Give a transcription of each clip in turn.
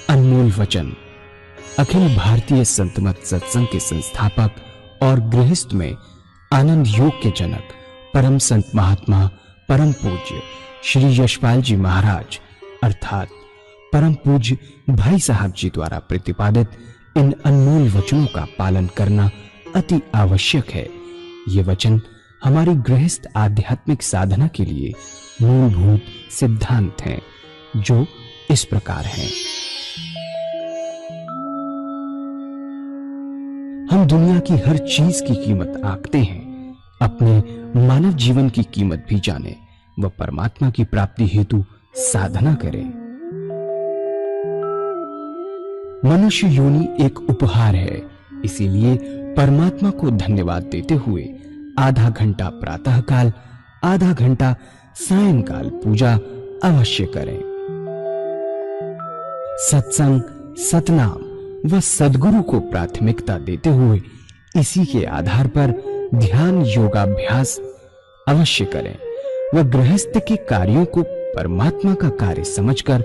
अनमोल वचन। अखिल भारतीय संत मत सत्संग के संस्थापक और गृहस्थ में आनंद योग के जनक परम संत महात्मा परम पूज्य श्री यशपाल जी महाराज अर्थात परम पूज्य भाई साहब जी द्वारा प्रतिपादित इन अनमोल वचनों का पालन करना अति आवश्यक है। ये वचन हमारी गृहस्थ आध्यात्मिक साधना के लिए मूलभूत सिद्धांत हैं, जो इस प्रकार हैं। हम दुनिया की हर चीज की कीमत आंकते हैं, अपने मानव जीवन की कीमत भी जाने व परमात्मा की प्राप्ति हेतु साधना करें। मनुष्य योनि एक उपहार है, इसीलिए परमात्मा को धन्यवाद देते हुए आधा घंटा प्रातःकाल, आधा घंटा सायंकाल पूजा अवश्य करें। सत्संग, सतनाम व सद्गुरु को प्राथमिकता देते हुए इसी के आधार पर ध्यान योगाभ्यास अवश्य करें व गृहस्थ के कार्यों को परमात्मा का कार्य समझकर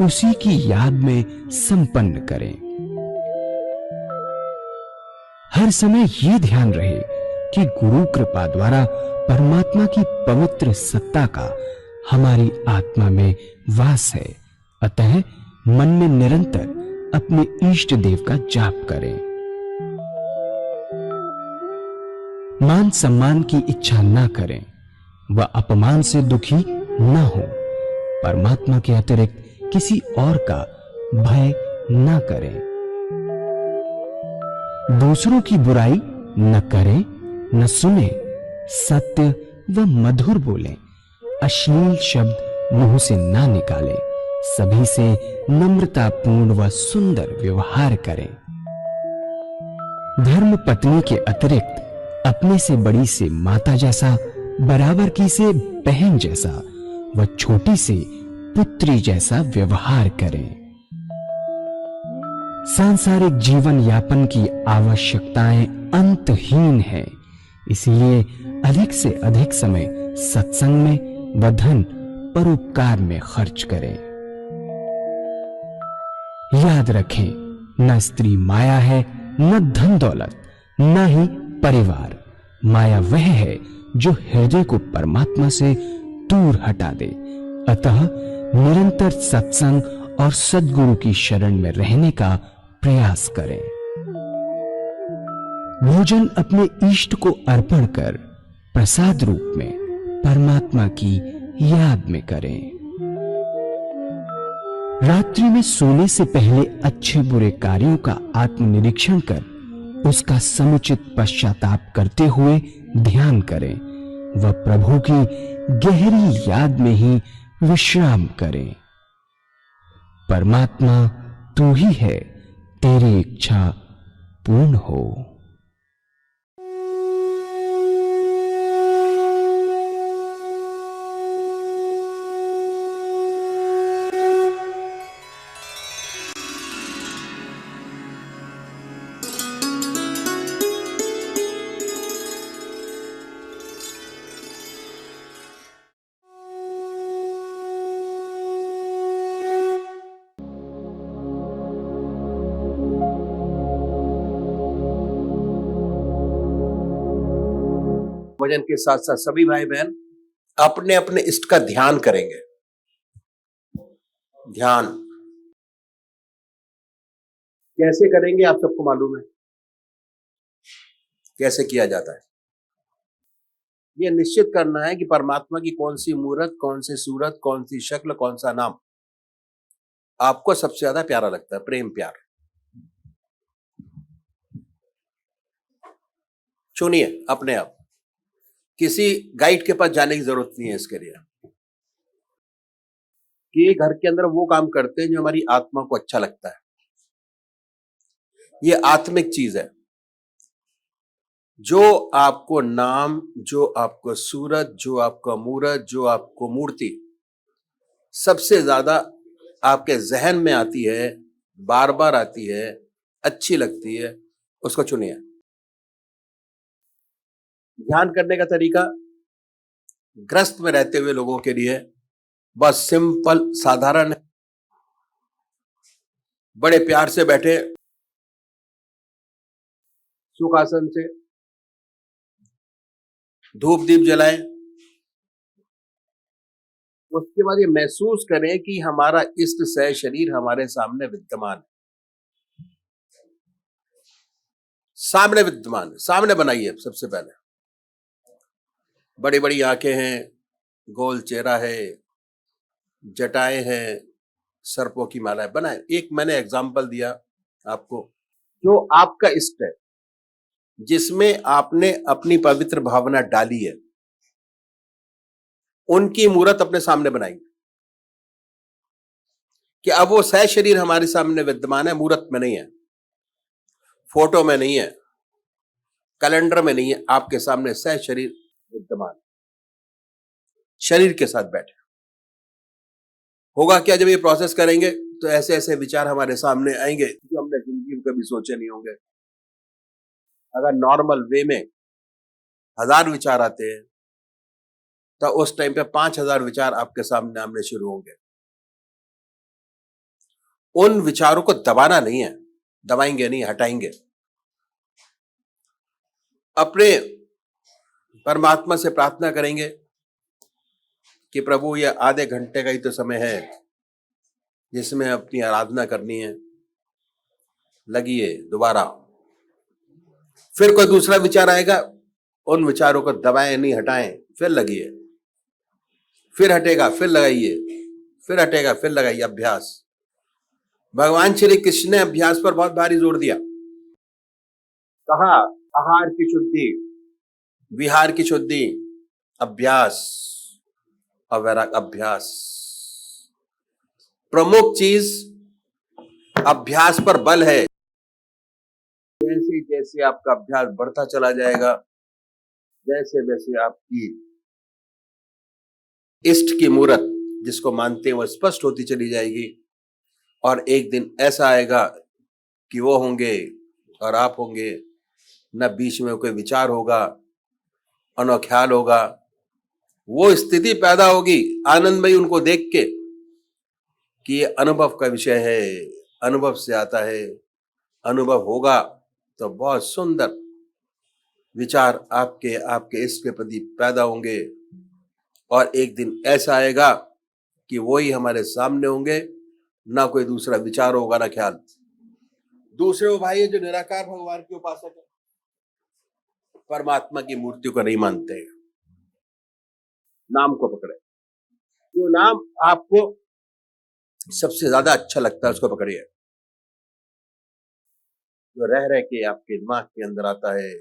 उसी की याद में संपन्न करें। हर समय ये ध्यान रहे कि गुरु कृपा द्वारा परमात्मा की पवित्र सत्ता का हमारी आत्मा में वास है, अतः मन में निरंतर अपने इष्ट देव का जाप करें। मान सम्मान की इच्छा ना करें व अपमान से दुखी ना हो। परमात्मा के अतिरिक्त किसी और का भय ना करें। दूसरों की बुराई न करें, न सुने, सत्य व मधुर बोलें, अश्लील शब्द मुंह से ना निकालें, सभी से नम्रतापूर्ण व सुंदर व्यवहार करें। धर्म पत्नी के अतिरिक्त अपने से बड़ी से माता जैसा, बराबर की से बहन जैसा व छोटी से पुत्री जैसा व्यवहार करें। सांसारिक जीवन यापन की आवश्यकताएं अंतहीन हैं, इसलिए अधिक से अधिक समय सत्संग में व धन परोपकार में खर्च करें। याद रखें, न स्त्री माया है, न धन दौलत, न ही परिवार। माया वह है जो हृदय को परमात्मा से दूर हटा दे। अतः निरंतर सत्संग और सद्गुरु की शरण में रहने का प्रयास करें। भोजन अपने इष्ट को अर्पण कर प्रसाद रूप में परमात्मा की याद में करें। रात्रि में सोने से पहले अच्छे बुरे कार्यों का आत्मनिरीक्षण कर उसका समुचित पश्चाताप करते हुए ध्यान करें व प्रभु की गहरी याद में ही विश्राम करें। परमात्मा तू ही है, तेरी इच्छा पूर्ण हो। भजन के साथ साथ सभी भाई बहन अपने अपने इष्ट का ध्यान करेंगे। ध्यान कैसे करेंगे आप सबको मालूम है कैसे किया जाता है। यह निश्चित करना है कि परमात्मा की कौन सी मूर्त, कौन सी सूरत, कौन सी शक्ल, कौन सा नाम आपको सबसे ज्यादा प्यारा लगता है। प्रेम प्यार चुनिए अपने आप, किसी गाइड के पास जाने की जरूरत नहीं है इसके लिए कि घर के अंदर वो काम करते हैं जो हमारी आत्मा को अच्छा लगता है। ये आत्मिक चीज है। जो आपको नाम, जो आपको सूरत, जो आपका मूरत, जो आपको मूर्ति सबसे ज्यादा आपके जहन में आती है, बार बार आती है, अच्छी लगती है, उसको चुनिए। ध्यान करने का तरीका ग्रस्त में रहते हुए लोगों के लिए बस सिंपल साधारण है, बड़े प्यार से बैठे सुखासन से, धूप दीप जलाएं। उसके बाद ये महसूस करें कि हमारा इष्ट सह शरीर हमारे सामने विद्यमान है, सामने विद्यमान है। सामने बनाइए सबसे पहले। बड़ी बड़ी आंखें हैं, गोल चेहरा है, जटाएं हैं, सर्पों की मालाएं बनाए। एक मैंने एग्जाम्पल दिया आपको, जो आपका इष्ट है, जिसमें आपने अपनी पवित्र भावना डाली है, उनकी मूर्त अपने सामने बनाएंगे कि अब वो सह शरीर हमारे सामने विद्यमान है, मूर्त में नहीं है, फोटो में नहीं है, कैलेंडर में नहीं है, आपके सामने सह शरीर विद्यमान, शरीर के साथ बैठे। होगा क्या जब ये प्रोसेस करेंगे, तो ऐसे ऐसे विचार हमारे सामने आएंगे जो हमने जिंदगी में कभी सोचे नहीं होंगे। अगर नॉर्मल वे में 1000 विचार आते हैं, तो उस टाइम पे 5000 विचार आपके सामने आने शुरू होंगे। उन विचारों को दबाना नहीं है, दबाएंगे नहीं, हटाएंगे। अपने परमात्मा से प्रार्थना करेंगे कि प्रभु ये आधे घंटे का ही तो समय है जिसमें अपनी आराधना करनी है, लगिए दोबारा। फिर कोई दूसरा विचार आएगा, उन विचारों को दबाएं नहीं, हटाएं, फिर लगिए, फिर हटेगा फिर लगाइए, फिर हटेगा फिर लगाइए। अभ्यास। भगवान श्री कृष्ण ने अभ्यास पर बहुत भारी जोर दिया। कहा आहार की शुद्धि, विहार की शुद्धि, अभ्यास और वैराग। अभ्यास प्रमुख चीज, अभ्यास पर बल है। जैसे जैसे आपका अभ्यास बढ़ता चला जाएगा, जैसे वैसे आपकी इष्ट की मूर्त जिसको मानते हैं वो स्पष्ट होती चली जाएगी। और एक दिन ऐसा आएगा कि वो होंगे और आप होंगे, न बीच में कोई विचार होगा और न ख्याल होगा। वो स्थिति पैदा होगी आनंदमयी उनको देख के कि ये अनुभव का विषय है, अनुभव से आता है। अनुभव होगा तो बहुत सुंदर विचार आपके आपके इष्ट के प्रति पैदा होंगे। और एक दिन ऐसा आएगा कि वो ही हमारे सामने होंगे, ना कोई दूसरा विचार होगा ना ख्याल। दूसरे वो भाई है जो निराकार भगवान के उपासक है, परमात्मा की मूर्ति को नहीं मानते हैं, नाम को पकड़े। जो नाम आपको सबसे ज्यादा अच्छा लगता है उसको पकड़िए, जो रह रह के आपके दिमाग के अंदर आता है।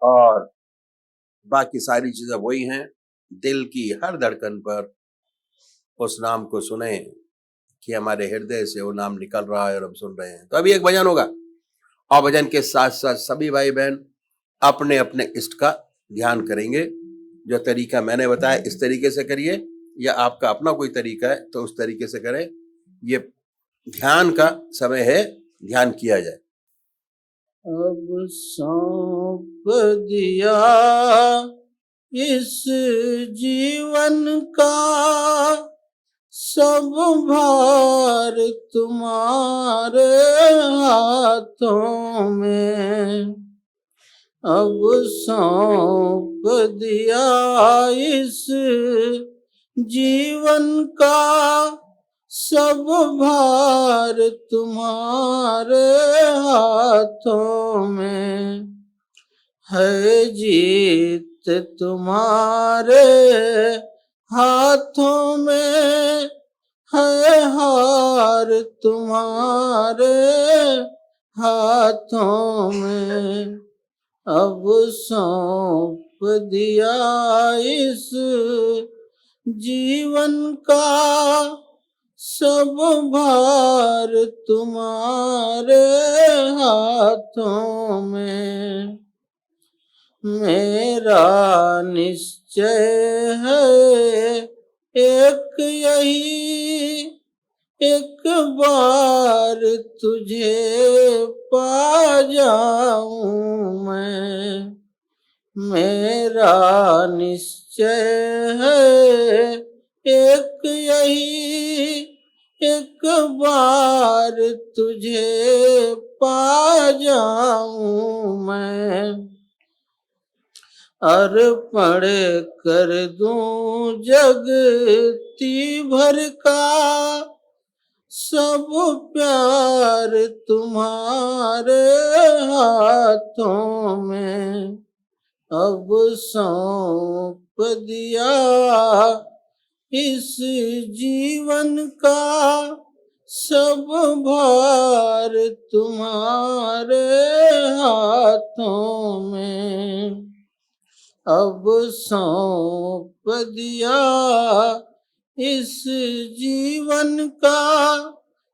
और बाकी सारी चीजें वही हैं। दिल की हर धड़कन पर उस नाम को सुने कि हमारे हृदय से वो नाम निकल रहा है और हम सुन रहे हैं। तो अभी एक भजन होगा और भजन के साथ साथ सभी भाई बहन अपने अपने इष्ट का ध्यान करेंगे। जो तरीका मैंने बताया इस तरीके से करिए, या आपका अपना कोई तरीका है तो उस तरीके से करें। ये ध्यान का समय है, ध्यान किया जाए। अब सौंप दिया इस जीवन का सब भार तुम्हारे हाथों में। अब सौंप दिया इस जीवन का सब भार तुम्हारे हाथों में। है जीत तुम्हारे हाथों में, है हार तुम्हारे हाथों में। अब सौंप दिया इस जीवन का सब भार तुम्हारे हाथों में। मेरा निश्चय है एक यही, एक बार तुझे पा जाऊं मैं। मेरा निश्चय है एक यही एक बार तुझे पा जाऊं मैं, अर्पण कर दूं जगती भर का सब प्यार तुम्हारे हाथों में। अब सौंप दिया इस जीवन का सब भार तुम्हारे हाथों में। अब सौंप दिया इस जीवन का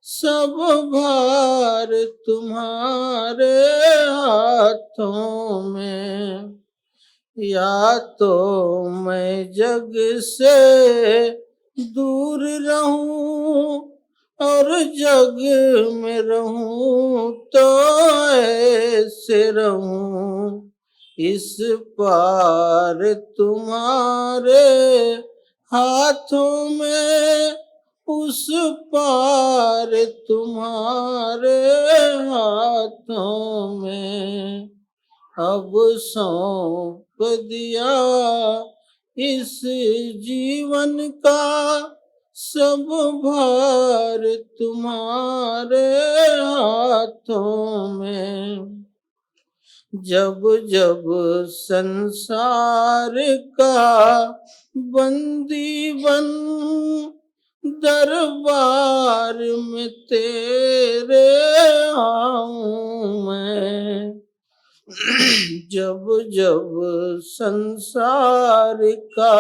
सब भार तुम्हारे हाथों में। या तो मैं जग से दूर रहूं और जग में रहूं तो ऐसे रहूं, इस पार तुम्हारे हाथों में, उस पार तुम्हारे हाथों में। अब सौंप दिया इस जीवन का सब भार तुम्हारे हाथों में। जब जब संसार का बंदी बन दरबार में तेरे आऊं मैं, जब जब संसार का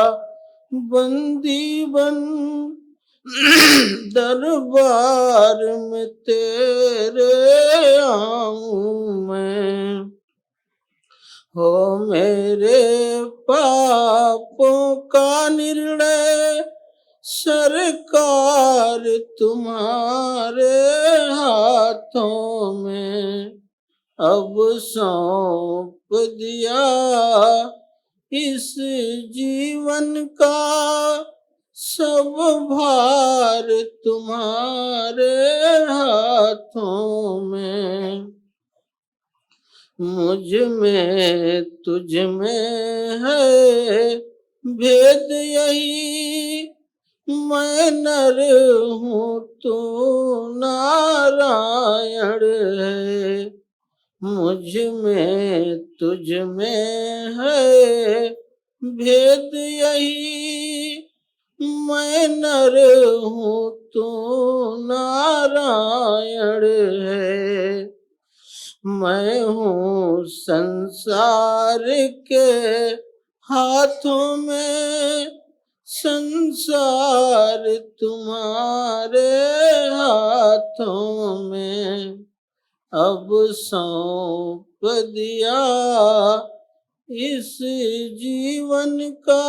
बंदी बन दरबार में तेरे आऊं मैं, हो मेरे पापों का निर्णय सरकार तुम्हारे हाथों में। अब सौंप दिया इस जीवन का सब भार तुम्हारे हाथों में। मुझ में तुझ में है भेद यही, मैं नर हूँ तू नारायण है। मुझ में तुझ में है भेद यही, मैं नर हूँ तू नारायण है। मैं हूँ संसार के हाथों में, संसार तुम्हारे हाथों में। अब सौंप दिया इस जीवन का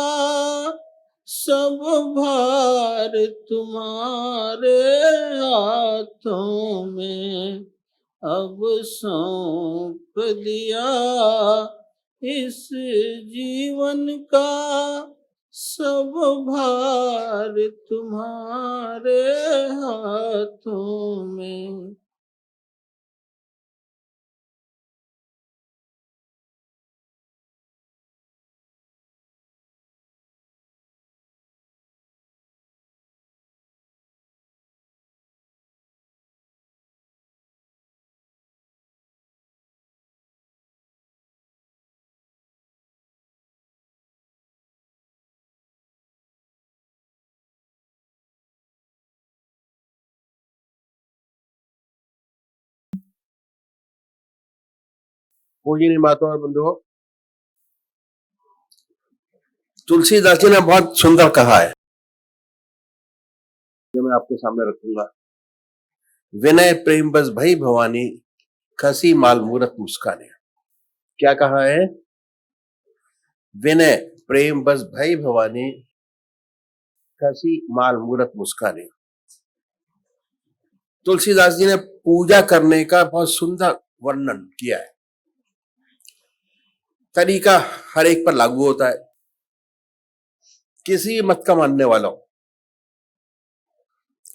सब भार तुम्हारे हाथों में। अब सौंप दिया इस जीवन का सब भार तुम्हारे हाथों में। पूजनीय माता और बंधुओं, तुलसीदास जी ने बहुत सुंदर कहा है, जो मैं आपके सामने रखूंगा। विनय प्रेम बस भई भवानी, खसी माल मूरत मुस्काने। क्या कहा है? विनय प्रेम बस भई भवानी, खसी माल मूरत मुस्काने। तुलसीदास जी ने पूजा करने का बहुत सुंदर वर्णन किया है। तरीका हर एक पर लागू होता है। किसी मत का मानने वाला हो,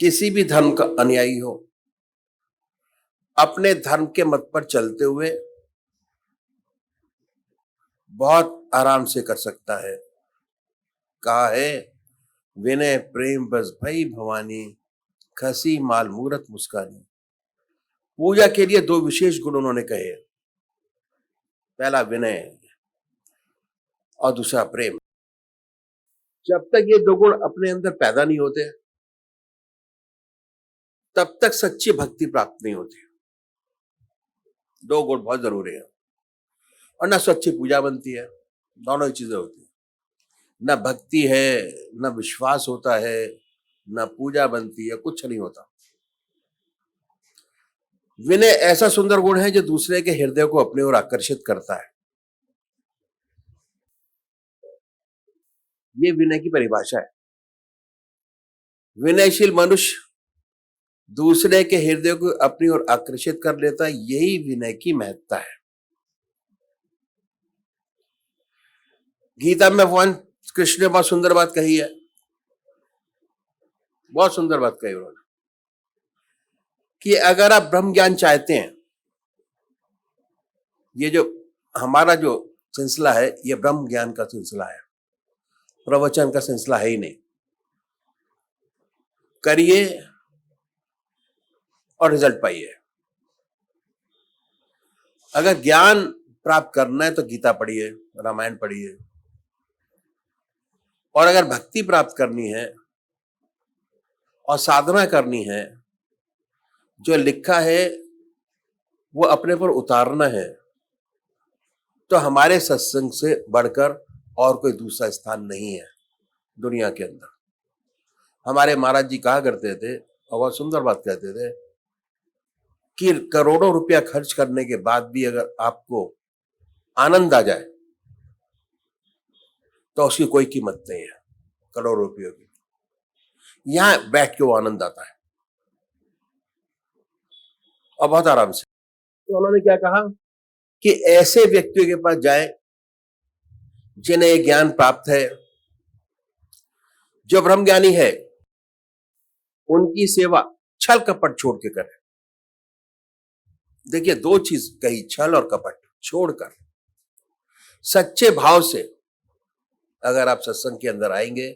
किसी भी धर्म का अनुयायी हो, अपने धर्म के मत पर चलते हुए बहुत आराम से कर सकता है। कहा है, विनय प्रेम बस भई भवानी, खसी माल मूरत मुस्कानी। पूजा के लिए दो विशेष गुण उन्होंने कहे, पहला विनय और दूसरा प्रेम। जब तक ये दो गुण अपने अंदर पैदा नहीं होते, तब तक सच्ची भक्ति प्राप्त नहीं होती। दो गुण बहुत जरूरी है, और ना सच्ची पूजा बनती है, दोनों ही चीजें होती है। न भक्ति है, न विश्वास होता है, न पूजा बनती है, कुछ नहीं होता। विनय ऐसा सुंदर गुण है जो दूसरे के हृदय को अपनी ओर आकर्षित करता है। ये विनय की परिभाषा है। विनयशील मनुष्य दूसरे के हृदय को अपनी ओर आकर्षित कर लेता है, यही विनय की महत्ता है। गीता में भगवान कृष्ण ने बहुत सुंदर बात कही है, बहुत सुंदर बात कही उन्होंने, कि अगर आप ब्रह्म ज्ञान चाहते हैं, ये जो हमारा जो सिलसिला है, ये ब्रह्म ज्ञान का सिलसिला है, प्रवचन का सिलसिला है ही नहीं। करिए और रिजल्ट पाइए। अगर ज्ञान प्राप्त करना है तो गीता पढ़िए, रामायण पढ़िए, और अगर भक्ति प्राप्त करनी है और साधना करनी है, जो लिखा है वो अपने पर उतारना है, तो हमारे सत्संग से बढ़कर और कोई दूसरा स्थान नहीं है दुनिया के अंदर। हमारे महाराज जी कहा करते थे, और बहुत सुंदर बात कहते थे, कि करोड़ों रुपया खर्च करने के बाद भी अगर आपको आनंद आ जाए तो उसकी कोई कीमत नहीं है, करोड़ों रुपयों की। यहां बैठ के वो आनंद आता है, और बहुत आराम से। तो उन्होंने क्या कहा कि ऐसे व्यक्तियों के पास जाए जिन्हें ज्ञान प्राप्त है, जो ब्रह्म ज्ञानी है, उनकी सेवा छल कपट छोड़ के करें। देखिए, दो चीज कही, छल और कपट छोड़कर सच्चे भाव से अगर आप सत्संग के अंदर आएंगे,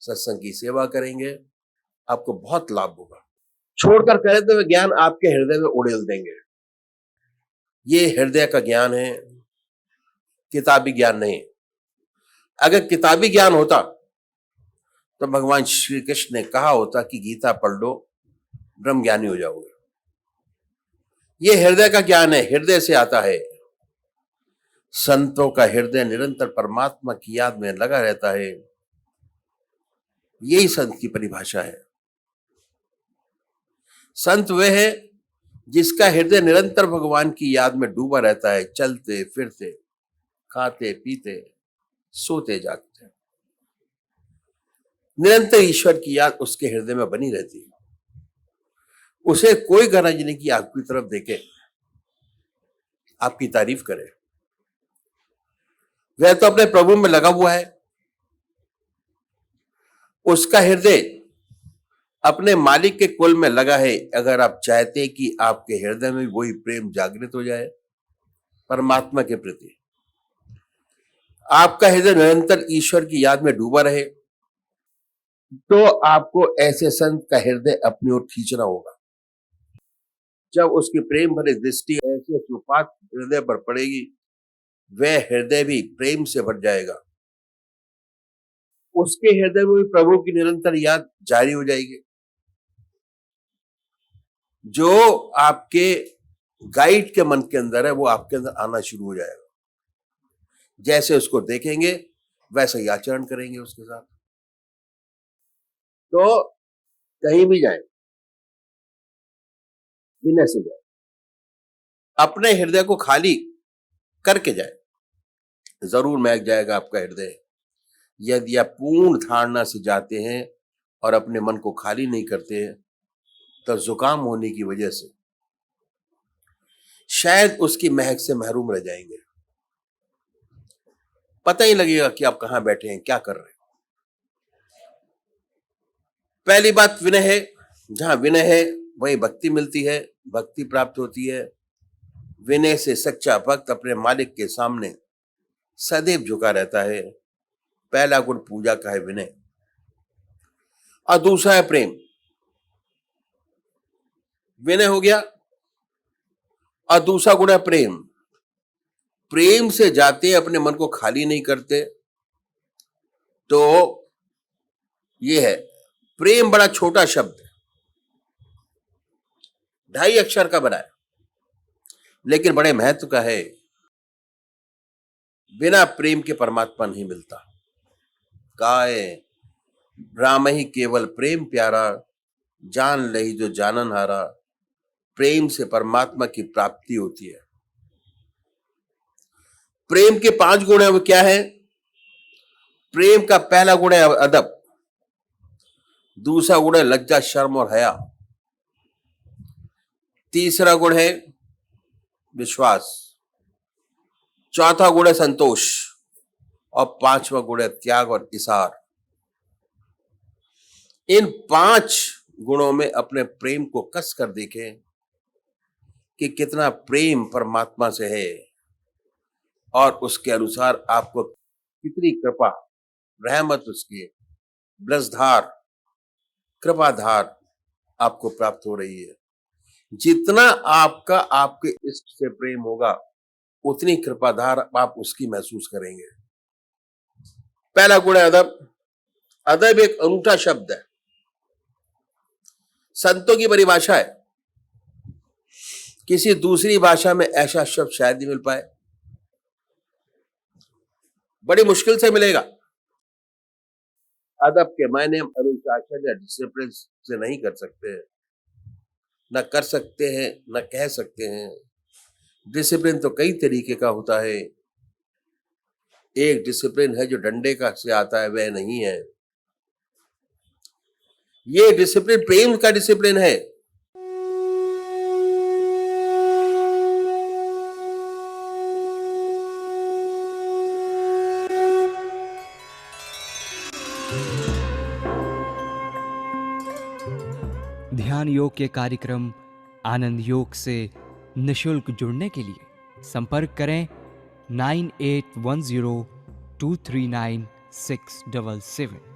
सत्संग की सेवा करेंगे, आपको बहुत लाभ होगा। छोड़कर करें तो वे ज्ञान आपके हृदय में उड़ेल देंगे। ये हृदय का ज्ञान है, किताबी ज्ञान नहीं। अगर किताबी ज्ञान होता तो भगवान श्री कृष्ण ने कहा होता कि गीता पढ़ लो, ब्रह्म ज्ञानी हो जाओगे। ये हृदय का ज्ञान है, हृदय से आता है। संतों का हृदय निरंतर परमात्मा की याद में लगा रहता है, यही संत की परिभाषा है। संत वह है जिसका हृदय निरंतर भगवान की याद में डूबा रहता है, चलते फिरते, खाते पीते, सोते जागते, निरंतर ईश्वर की याद उसके हृदय में बनी रहती है। उसे कोई गरज नहीं कि आपकी तरफ देखे, आपकी तारीफ करे। वह तो अपने प्रभु में लगा हुआ है। उसका हृदय अपने मालिक के कुल में लगा है। अगर आप चाहते हैं कि आपके हृदय में वही प्रेम जागृत हो जाए परमात्मा के प्रति, आपका हृदय निरंतर ईश्वर की याद में डूबा रहे, तो आपको ऐसे संत का हृदय अपनी ओर खींचना होगा। जब उसकी प्रेम भरी दृष्टि ऐसे सुपात हृदय पर पड़ेगी, वह हृदय भी प्रेम से भर जाएगा। उसके हृदय में भी प्रभु की निरंतर याद जारी हो जाएगी। जो आपके गाइड के मन के अंदर है, वो आपके अंदर आना शुरू हो जाएगा। जैसे उसको देखेंगे वैसे ही आचरण करेंगे उसके साथ। तो कहीं भी जाए, विनय से जाए, अपने हृदय को खाली करके जाए, जरूर महक जाएगा आपका हृदय। यदि आप पूर्ण धारणा से जाते हैं और अपने मन को खाली नहीं करते हैं, तो जुकाम होने की वजह से शायद उसकी महक से महरूम रह जाएंगे। पता ही लगेगा कि आप कहां बैठे हैं, क्या कर रहे हैं। पहली बात विनय है जहां विनय है वही भक्ति मिलती है, भक्ति प्राप्त होती है। विनय से सच्चा भक्त अपने मालिक के सामने सदैव झुका रहता है। पहला गुण पूजा का है विनय, और दूसरा है प्रेम। विनय हो गया, और दूसरा गुण है प्रेम। प्रेम से जाते अपने मन को खाली नहीं करते। तो ये है प्रेम, बड़ा छोटा शब्द है, 2.5 अक्षर का बना है, लेकिन बड़े महत्व का है। बिना प्रेम के परमात्मा नहीं मिलता। काय राम ही केवल प्रेम प्यारा, जान लही जो जानन हारा। प्रेम से परमात्मा की प्राप्ति होती है। प्रेम के 5 गुण है, वो क्या है? प्रेम का पहला गुण है अदब, दूसरा गुण है लज्जा शर्म और हया, तीसरा गुण है विश्वास, चौथा गुण है संतोष, और 5वां गुण है त्याग और इसार। इन 5 गुणों में अपने प्रेम को कस कर देखें कि कितना प्रेम परमात्मा से है, और उसके अनुसार आपको कितनी कृपा, रहमत उसकी, ब्रजधार, कृपाधार आपको प्राप्त हो रही है। जितना आपका आपके इष्ट से प्रेम होगा, उतनी कृपाधार आप उसकी महसूस करेंगे। पहला गुण है अदब। अदब एक अनूठा शब्द है, संतों की परिभाषा है। किसी दूसरी भाषा में ऐसा शब्द शायद ही मिल पाए, बड़ी मुश्किल से मिलेगा। अदब के मायने हम अनुशासन या डिसिप्लिन से नहीं कर सकते, न कर सकते हैं, न कह सकते हैं। डिसिप्लिन तो कई तरीके का होता है। एक डिसिप्लिन है जो डंडे का से आता है, वह नहीं है। ये डिसिप्लिन प्रेम का डिसिप्लिन है। ध्यान योग के कार्यक्रम आनंद योग से निशुल्क जुड़ने के लिए संपर्क करें 9810239677।